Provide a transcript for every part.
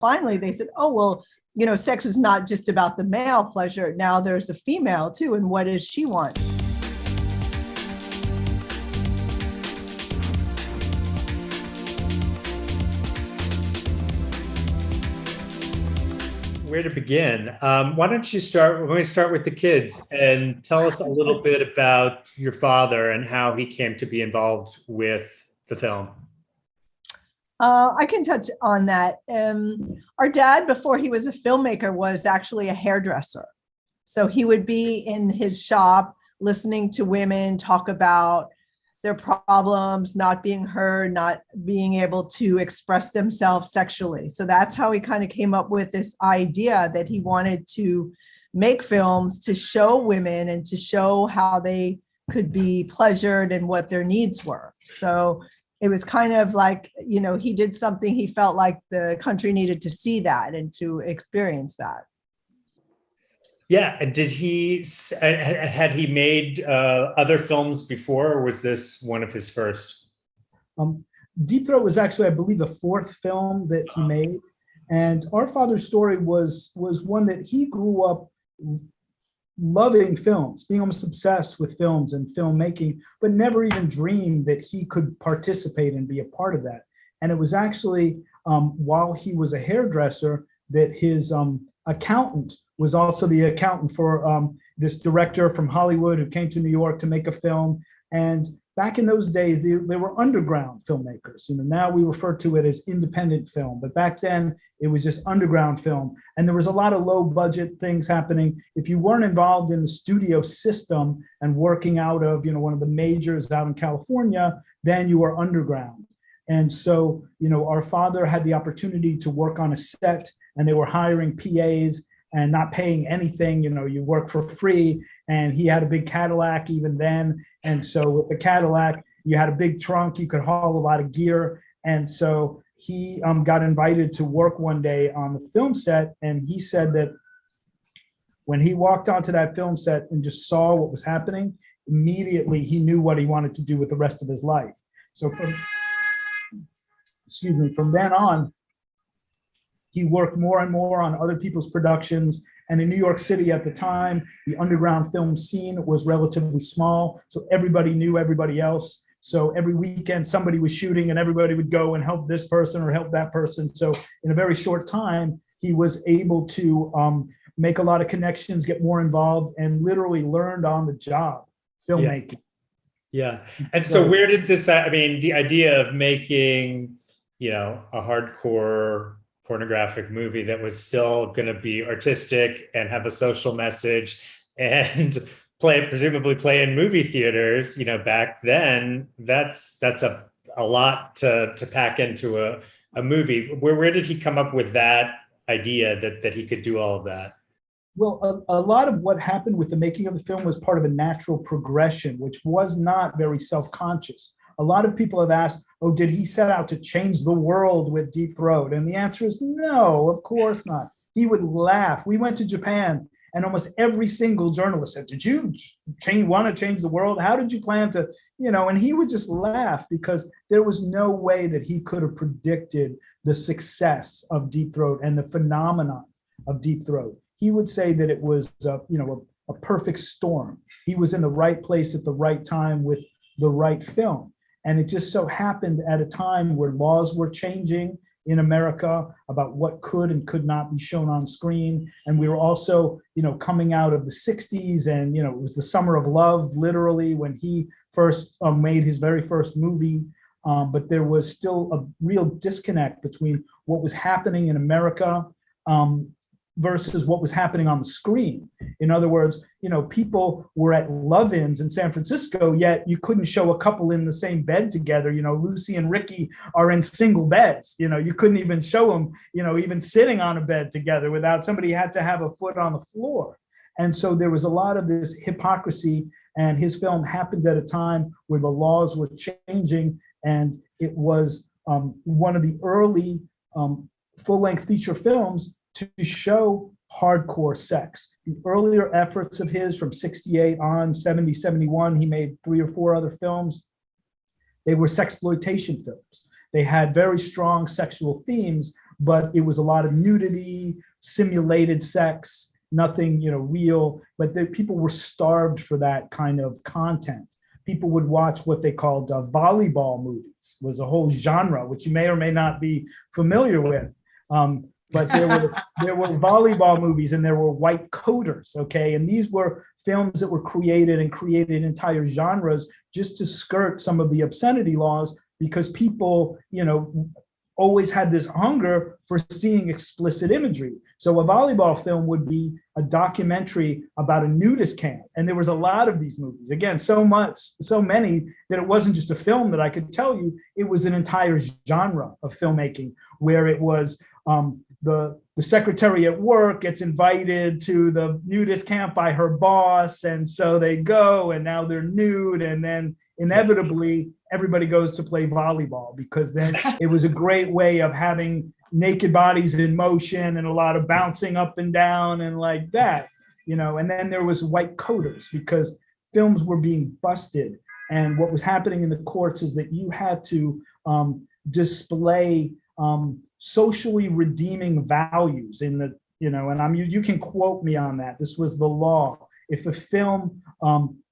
finally they said, oh, well, sex is not just about the male pleasure. Now there's a female too. And what does she want? Where to begin? Why don't you start? When we start with the kids, and tell us a little bit about your father and how he came to be involved with the film. I can touch on that. Our dad, before he was a filmmaker, was actually a hairdresser. So he would be in his shop listening to women talk about their problems, not being heard, not being able to express themselves sexually. So that's how he kind of came up with this idea that he wanted to make films to show women and to show how they could be pleasured and what their needs were. So it was kind of like, he did something, he felt like the country needed to see that and to experience that. Yeah, and had he made other films before, or was this one of his first? Deep Throat was actually, I believe, the fourth film that he made. And Our Father's Story was one that he grew up loving films, being almost obsessed with films and filmmaking, but never even dreamed that he could participate and be a part of that. And it was actually while he was a hairdresser that his accountant was also the accountant for this director from Hollywood who came to New York to make a film. And back in those days, they were underground filmmakers. Now we refer to it as independent film, but back then it was just underground film. And there was a lot of low budget things happening. If you weren't involved in the studio system and working out of, one of the majors out in California, then you were underground. And so, our father had the opportunity to work on a set, and they were hiring PAs and not paying anything. You work for free, and he had a big Cadillac even then. And so with the Cadillac, you had a big trunk, you could haul a lot of gear. And so he got invited to work one day on the film set. And he said that when he walked onto that film set and just saw what was happening, immediately he knew what he wanted to do with the rest of his life. So from then on, he worked more and more on other people's productions. And in New York City at the time, the underground film scene was relatively small. So everybody knew everybody else. So every weekend somebody was shooting and everybody would go and help this person or help that person. So in a very short time, he was able to make a lot of connections, get more involved, and literally learned on the job filmmaking. Yeah. And so where did the idea of making, a hardcore pornographic movie that was still going to be artistic and have a social message and presumably play in movie theaters, back then, that's a lot to pack into a movie. Where did he come up with that idea that he could do all of that? Well, a lot of what happened with the making of the film was part of a natural progression, which was not very self-conscious. A lot of people have asked, did he set out to change the world with Deep Throat? And the answer is no, of course not. He would laugh. We went to Japan, and almost every single journalist said, did you want to change the world? How did you plan to, and he would just laugh because there was no way that he could have predicted the success of Deep Throat and the phenomenon of Deep Throat. He would say that it was, a perfect storm. He was in the right place at the right time with the right film. And it just so happened at a time where laws were changing in America about what could and could not be shown on screen. And we were also, coming out of the 60s, and, it was the summer of love, literally, when he first made his very first movie. But there was still a real disconnect between what was happening in America versus what was happening on the screen. In other words, people were at love-ins in San Francisco, yet you couldn't show a couple in the same bed together. Lucy and Ricky are in single beds. You couldn't even show them, even sitting on a bed together without somebody had to have a foot on the floor. And so there was a lot of this hypocrisy, and his film happened at a time where the laws were changing, and it was one of the early full-length feature films to show hardcore sex. The earlier efforts of his from 68 on, 70, 71, he made 3 or 4 other films. They were sexploitation films. They had very strong sexual themes, but it was a lot of nudity, simulated sex, nothing, real. But people were starved for that kind of content. People would watch what they called volleyball movies, was a whole genre, which you may or may not be familiar with. But there were volleyball movies, and there were white coders, okay? And these were films that were created entire genres just to skirt some of the obscenity laws, because people, always had this hunger for seeing explicit imagery. So a volleyball film would be a documentary about a nudist camp. And there was a lot of these movies. Again, so many that it wasn't just a film that I could tell you, it was an entire genre of filmmaking, where it was the secretary at work gets invited to the nudist camp by her boss. And so they go, and now they're nude. And then inevitably everybody goes to play volleyball, because then it was a great way of having naked bodies in motion and a lot of bouncing up and down and like that, and then there was white coders, because films were being busted. And what was happening in the courts is that you had to display socially redeeming values in the, and you can quote me on that. This was the law. If a film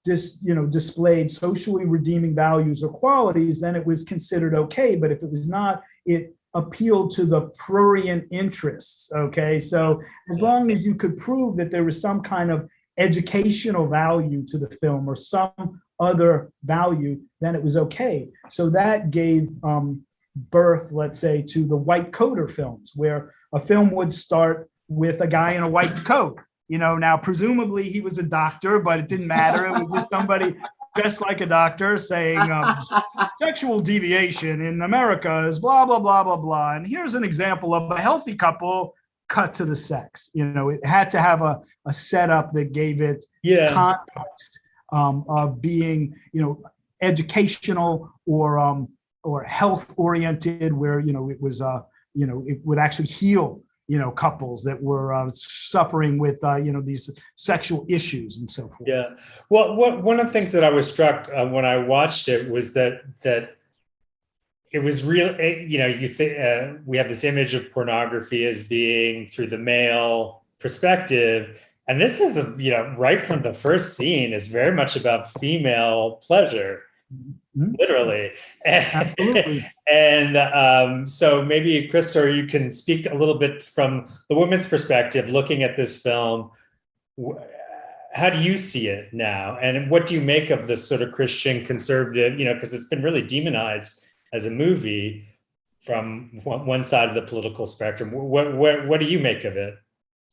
displayed socially redeeming values or qualities, then it was considered okay. But if it was not, it appealed to the prurient interests. Okay, so as long as you could prove that there was some kind of educational value to the film or some other value, then it was okay. So that gave birth, let's say, to the white coder films, where a film would start with a guy in a white coat. Now presumably he was a doctor, but it didn't matter. It was just somebody dressed like a doctor saying sexual deviation in America is blah, blah, blah, blah, blah. And here's an example of a healthy couple cut to the sex. It had to have a setup that gave it context of being, educational or health oriented, where, it was, it would actually heal couples that were suffering with, these sexual issues and so forth. Yeah. Well, one of the things that I was struck when I watched it was that it was real. We have this image of pornography as being through the male perspective, and this is right from the first scene is very much about female pleasure. Literally. Absolutely. And so maybe, Christar, you can speak a little bit from the woman's perspective, looking at this film. How do you see it now? And what do you make of this sort of Christian conservative, because it's been really demonized as a movie from one side of the political spectrum. What do you make of it?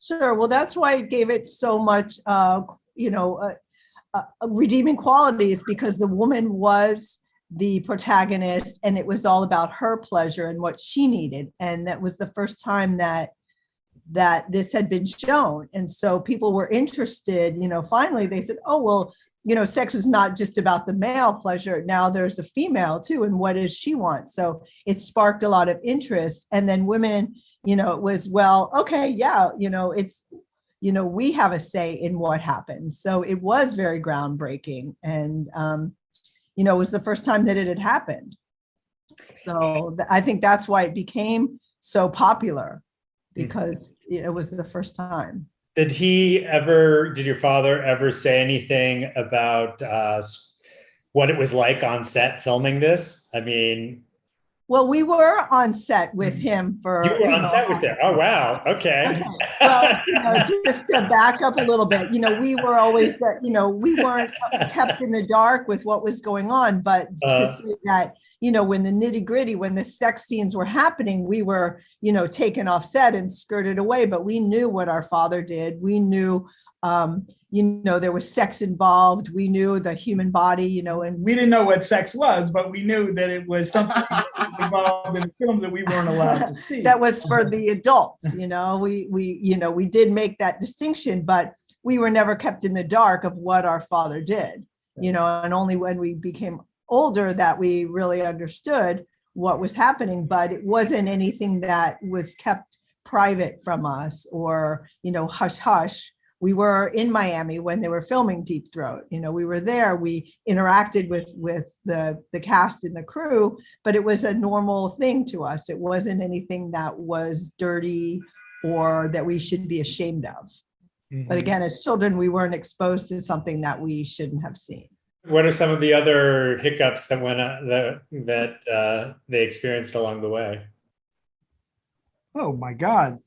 Sure. Well, that's why it gave it so much, redeeming qualities, because the woman was the protagonist and it was all about her pleasure and what she needed. And that was the first time that this had been shown. And so people were interested, finally they said, oh, well, sex is not just about the male pleasure. Now there's a female too. And what does she want? So it sparked a lot of interest. And then women, it was, well, okay, yeah, it's, we have a say in what happens. So it was very groundbreaking. And, it was the first time that it had happened. So I think that's why it became so popular, because it was the first time. Did your father ever say anything about what it was like on set filming this? I mean, well, we were on set with him for. You were on set with him. Oh, wow. Okay. Well, just to back up a little bit, we were always that, we weren't kept in the dark with what was going on, but to see that, when the nitty gritty, when the sex scenes were happening, we were, taken off set and skirted away, but we knew what our father did. We knew, there was sex involved. We knew the human body, and we didn't know what sex was, but we knew that it was something involved in a film that we weren't allowed to see. That was for the adults, we did make that distinction, but we were never kept in the dark of what our father did, and only when we became older that we really understood what was happening, but it wasn't anything that was kept private from us or, hush hush. We were in Miami when they were filming Deep Throat. You know, we were there. We interacted with the cast and the crew, but it was a normal thing to us. It wasn't anything that was dirty or that we should be ashamed of. But again, as children, we weren't exposed to something that we shouldn't have seen. What are some of the other hiccups that they experienced along the way? Oh my God.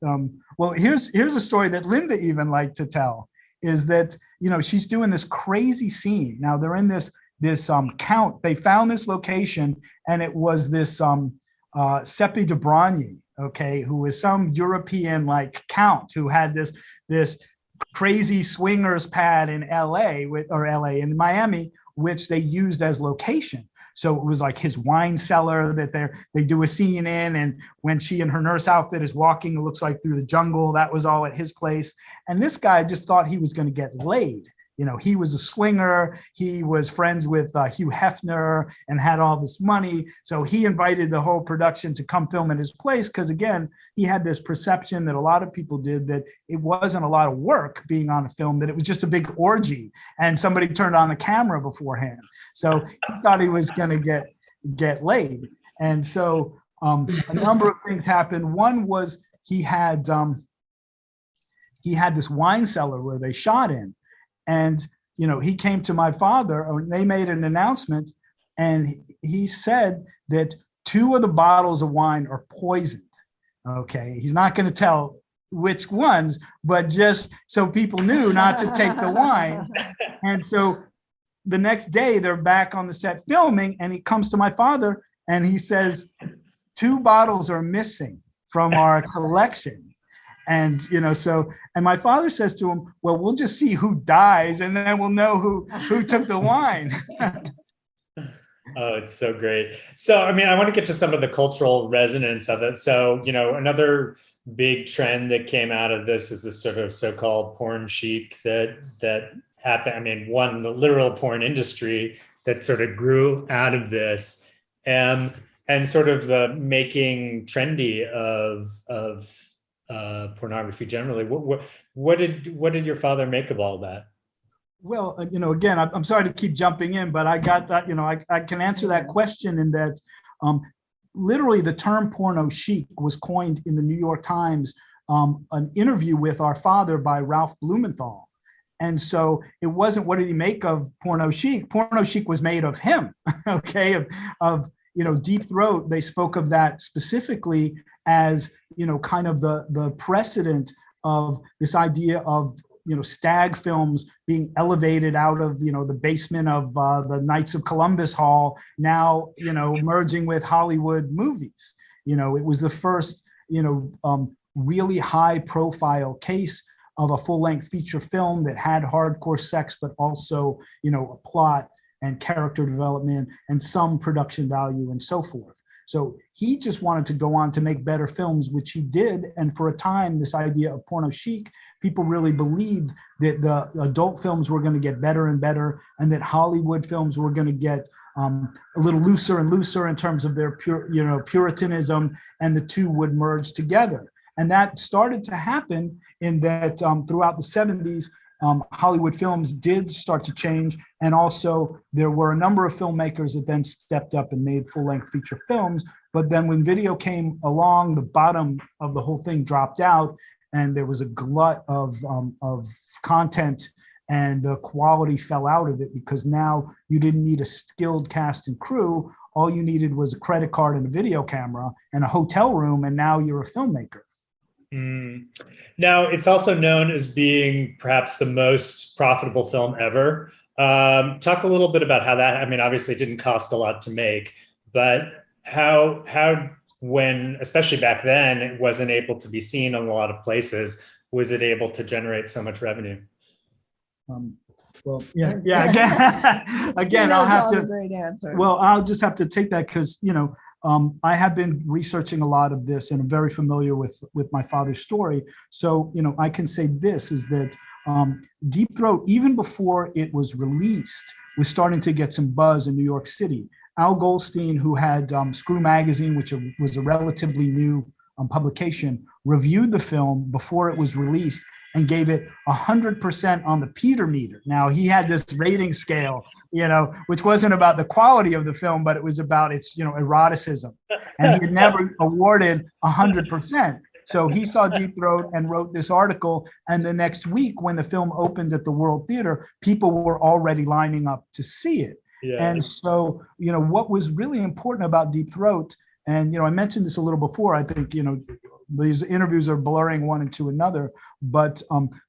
Well, here's a story that Linda even liked to tell, is that, you know, she's doing this crazy scene. Now they're in this count. They found this location, and it was this Seppi de Broglie, okay, who was some European like count who had this crazy swingers pad in in Miami, which they used as location. So it was like his wine cellar that they do a scene in. And when she in her nurse outfit is walking, it looks like through the jungle, that was all at his place. And this guy just thought he was going to get laid. You know, he was a swinger. He was friends with Hugh Hefner and had all this money. So he invited the whole production to come film at his place because, again, he had this perception that a lot of people did, that it wasn't a lot of work being on a film, that it was just a big orgy and somebody turned on the camera beforehand. So he thought he was going to get laid. And so a number of things happened. One was he had this wine cellar where they shot in. And, you know, he came to my father, or they made an announcement, and he said that 2 of the bottles of wine are poisoned. Okay. He's not going to tell which ones, but just so people knew not to take the wine. And so the next day they're back on the set filming, and he comes to my father and he says, 2 bottles are missing from our collection. And, you know, and my father says to him, well, we'll just see who dies and then we'll know who took the wine. Oh, it's so great. So, I mean, I want to get to some of the cultural resonance of it. So, you know, another big trend that came out of this is this sort of so-called porn chic that happened. I mean, the literal porn industry that sort of grew out of this, and sort of the making trendy of pornography generally. What did your father make of all that? Well, you know, again, I'm sorry to keep jumping in, but I got that, you know, I can answer that question in that literally the term porno chic was coined in the New York Times, an interview with our father by Ralph Blumenthal. And so it wasn't, what did he make of porno chic? Porno chic was made of him, okay, of you know, Deep Throat. They spoke of that specifically as, you know, kind of the precedent of this idea of, you know, stag films being elevated out of, you know, the basement of the Knights of Columbus Hall, now, you know, merging with Hollywood movies. You know, it was the first, you know, really high profile case of a full-length feature film that had hardcore sex, but also, you know, a plot and character development and some production value and so forth. So he just wanted to go on to make better films, which he did. And for a time, this idea of porno chic, people really believed that the adult films were going to get better and better, and that Hollywood films were going to get a little looser and looser in terms of their Puritanism, and the two would merge together. And that started to happen in that throughout the 70s, Hollywood films did start to change. And also there were a number of filmmakers that then stepped up and made full-length feature films. But then when video came along, the bottom of the whole thing dropped out, and there was a glut of content, and the quality fell out of it, because now you didn't need a skilled cast and crew. All you needed was a credit card and a video camera and a hotel room, and now you're a filmmaker. Now, it's also known as being perhaps the most profitable film ever. Talk a little bit about how that, I mean, obviously it didn't cost a lot to make, but how when, especially back then, it wasn't able to be seen in a lot of places, was it able to generate so much revenue? Well, yeah. Again, I'll have to. Great answer. Well, I'll just have to take that because, you know, I have been researching a lot of this, and I'm very familiar with my father's story. So, you know, I can say this is that Deep Throat, even before it was released, was starting to get some buzz in New York City. Al Goldstein, who had Screw Magazine, which was a relatively new publication, reviewed the film before it was released, and gave it 100% on the Peter meter. Now, he had this rating scale, which wasn't about the quality of the film, but it was about its, eroticism. And he had never awarded 100%. So he saw Deep Throat and wrote this article. And the next week, when the film opened at the World Theater, people were already lining up to see it. Yeah. And so, what was really important about Deep Throat, and, I mentioned this a little before, I think, these interviews are blurring one into another, but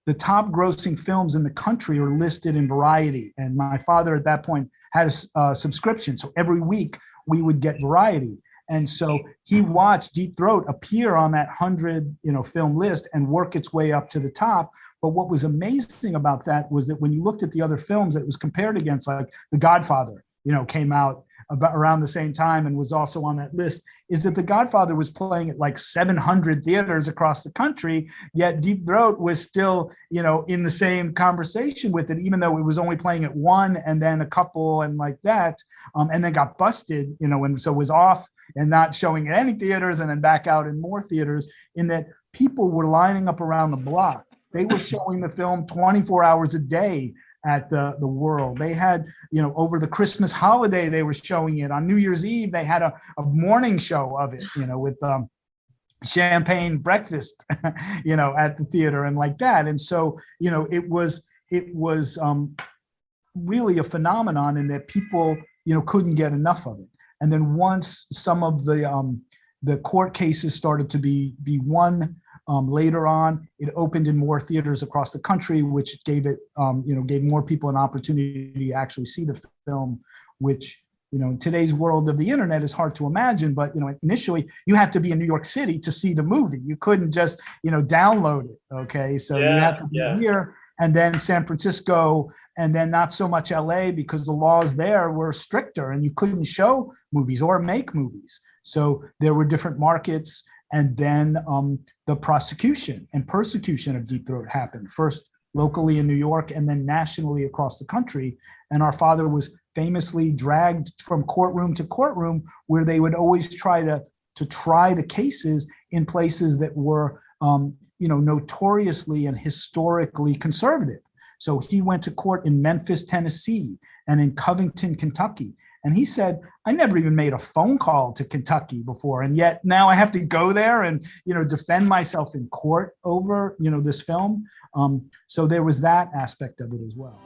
the top grossing films in the country are listed in Variety. And my father at that point had a subscription. So every week we would get Variety. And so he watched Deep Throat appear on that 100, film list and work its way up to the top. But what was amazing about that was that when you looked at the other films that it was compared against, like The Godfather, came out about around the same time and was also on that list, is that The Godfather was playing at like 700 theaters across the country, yet Deep Throat was still, in the same conversation with it, even though it was only playing at one and then a couple and like that, and then got busted, and so was off and not showing at any theaters and then back out in more theaters, in that people were lining up around the block. They were showing the film 24 hours a day at the World. They had, over the Christmas holiday, they were showing it. On New Year's Eve, they had a morning show of it, with champagne breakfast, at the theater and like that. And so, it was really a phenomenon in that people, couldn't get enough of it. And then once some of the court cases started to be won, later on, it opened in more theaters across the country, which gave it, gave more people an opportunity to actually see the film, which, in today's world of the internet is hard to imagine. But, initially you had to be in New York City to see the movie. You couldn't just, download it. Okay. So you had to be here, and then San Francisco, and then not so much LA, because the laws there were stricter and you couldn't show movies or make movies. So there were different markets. And then the prosecution and persecution of Deep Throat happened, first locally in New York and then nationally across the country. And our father was famously dragged from courtroom to courtroom, where they would always try to try the cases in places that were, notoriously and historically conservative. So he went to court in Memphis, Tennessee, and in Covington, Kentucky. And he said, I never even made a phone call to Kentucky before. And yet now I have to go there and, defend myself in court over, this film. So there was that aspect of it as well.